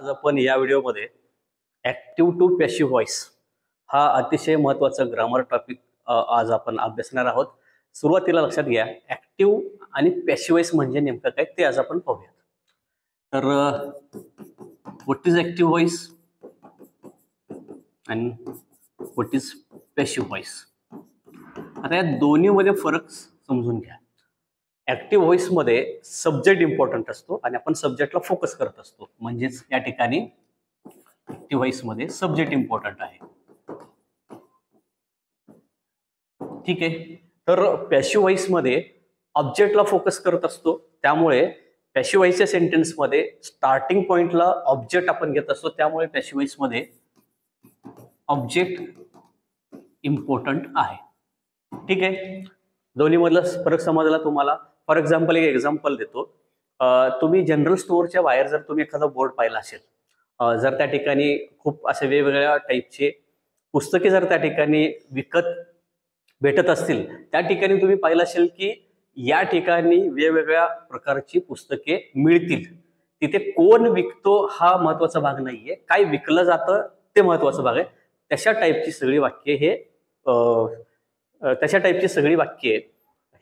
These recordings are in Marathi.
आज आपण या व्हिडिओमध्ये ऍक्टिव्ह टू पॅसिव्ह व्हॉइस हा अतिशय महत्त्वाचा ग्रामर टॉपिक आज आपण अभ्यासणार आहोत. सुरुवातीला लक्षात घ्या, ऍक्टिव्ह आणि पॅसिव्ह व्हॉइस म्हणजे नेमकं काय ते आज आपण पाहूया. तर व्हॉट इज ऍक्टिव्ह व्हॉइस आणि व्हॉट इज पॅसिव्ह व्हॉइस. आता या दोन्हीमध्ये फरक समजून घ्या. ऍक्टिव्ह व्हॉइस मध्ये सब्जेक्ट इम्पॉर्टंट असतो आणि आपण सब्जेक्टला फोकस करत असतो, म्हणजेच या ठिकाणी ऍक्टिव्ह व्हॉइस मध्ये सब्जेक्ट इम्पॉर्टंट आहे. ठीक आहे. तर पॅसिव्ह व्हॉइस मध्ये ऑब्जेक्टला फोकस करत असतो, त्यामुळे पॅसिव्ह व्हॉइसच्या सेंटेन्स मध्ये स्टार्टिंग पॉइंटला ऑब्जेक्ट आपण घेत असतो, त्यामुळे पॅसिव्ह व्हॉइस मध्ये ऑब्जेक्ट इम्पॉर्टंट आहे. ठीक आहे. दोन्ही मधला फरक समजला तुम्हाला. फॉर एक्झाम्पल एक एक्झाम्पल देतो. तुम्ही जनरल स्टोअरच्या बाहेर जर तुम्ही एखादा बोर्ड पाहिला असेल, जर त्या ठिकाणी खूप असे वेगवेगळ्या टाईपचे पुस्तके जर त्या ठिकाणी विकत भेटत असतील, त्या ठिकाणी तुम्ही पाहिलं असेल की या ठिकाणी वेगवेगळ्या प्रकारची पुस्तके मिळतील. तिथे कोण विकतो हा महत्वाचा भाग नाहीये, काय विकलं जातं ते महत्वाचा भाग आहे. तशा टाईपची सगळी वाक्ये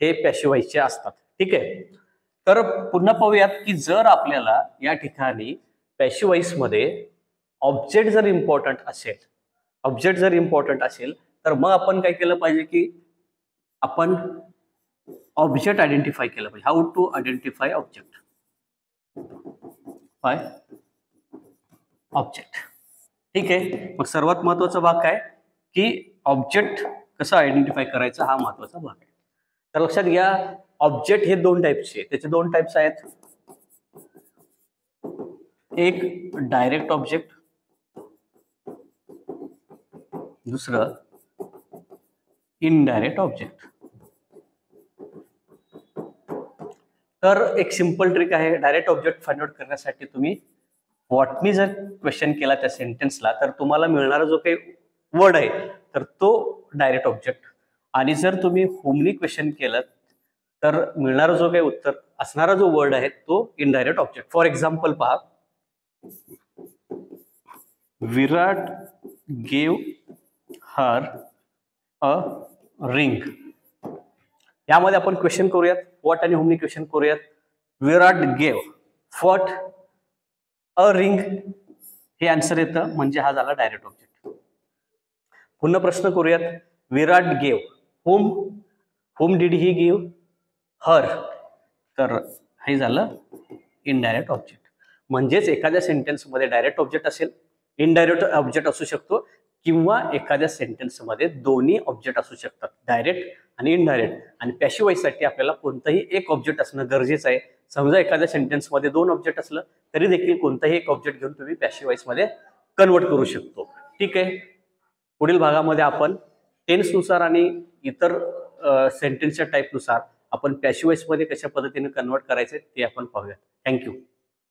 हे पॅसिव्ह व्हॉइसचे असतात. ठीक आहे. तर पुन्हा पाहूयात की जर आपल्याला या ठिकाणी पॅसिव्ह व्हॉइस मध्ये ऑब्जेक्ट जर इम्पॉर्टंट असेल तर मग आपण काय केलं पाहिजे की आपण ऑब्जेक्ट आयडेंटिफाय केलं पाहिजे. How to identify object. ठीक आहे. मग सर्वात महत्वाचा भाग काय की ऑब्जेक्ट कसं आयडेंटिफाय करायचं हा महत्वाचा भाग आहे. तर लक्षात घ्या, ऑब्जेक्ट हे दोन टाईपचे, त्याचे दोन टाईप्स आहेत. एक डायरेक्ट ऑब्जेक्ट, दुसरं इनडायरेक्ट ऑब्जेक्ट. तर एक सिंपल ट्रिक आहे. डायरेक्ट ऑब्जेक्ट फाइंड आउट करण्यासाठी तुम्ही व्हॉटनी जर क्वेश्चन केला त्या सेंटेन्सला, तर तुम्हाला मिळणारा जो काही वर्ड आहे तर तो डायरेक्ट ऑब्जेक्ट, आणि जर तुम्ही होमनी क्वेश्चन केलं तर मिळणारा जो काही उत्तर असणारा जो वर्ड आहे तो इनडायरेक्ट ऑब्जेक्ट. फॉर एक्झाम्पल पहा, विराट गेव हर अ रिंग. यामध्ये आपण क्वेश्चन करूयात, व्हॉट आणि होमनी क्वेश्चन करूयात. Virat gave what a ring हे आन्सर येतं, म्हणजे हा झाला डायरेक्ट ऑब्जेक्ट. पुन्हा प्रश्न करूयात, Virat gave whom did he give her, तर हे झालं इनडायरेक्ट ऑब्जेक्ट. म्हणजेच एखाद्या सेंटेन्स मध्ये डायरेक्ट ऑब्जेक्ट असेल, इनडायरेक्ट ऑब्जेक्ट असू शकतो, किंवा एखाद्या सेंटेन्स मध्ये दोन्ही ऑब्जेक्ट असू शकतात, डायरेक्ट आणि इनडायरेक्ट. आणि पॅसिव्ह व्हॉइस साठी आपल्याला कोणतंही एक ऑब्जेक्ट असणं गरजेचं आहे. समजा एखाद्या सेंटेन्स मध्ये दोन ऑब्जेक्ट असलं तरी देखील कोणताही एक ऑब्जेक्ट घेऊन तुम्ही पॅसिव्ह व्हॉइस मध्ये कन्वर्ट करू शकतो. ठीक आहे. पुढील भागामध्ये आपण टेन्सनुसार आणि इतर सेंटेन्सच्या टाईपनुसार आपण पॅसिव्ह व्हॉइस मध्ये कशा पद्धतीने कन्वर्ट करायचे ते आपण पाहूया. थँक्यू.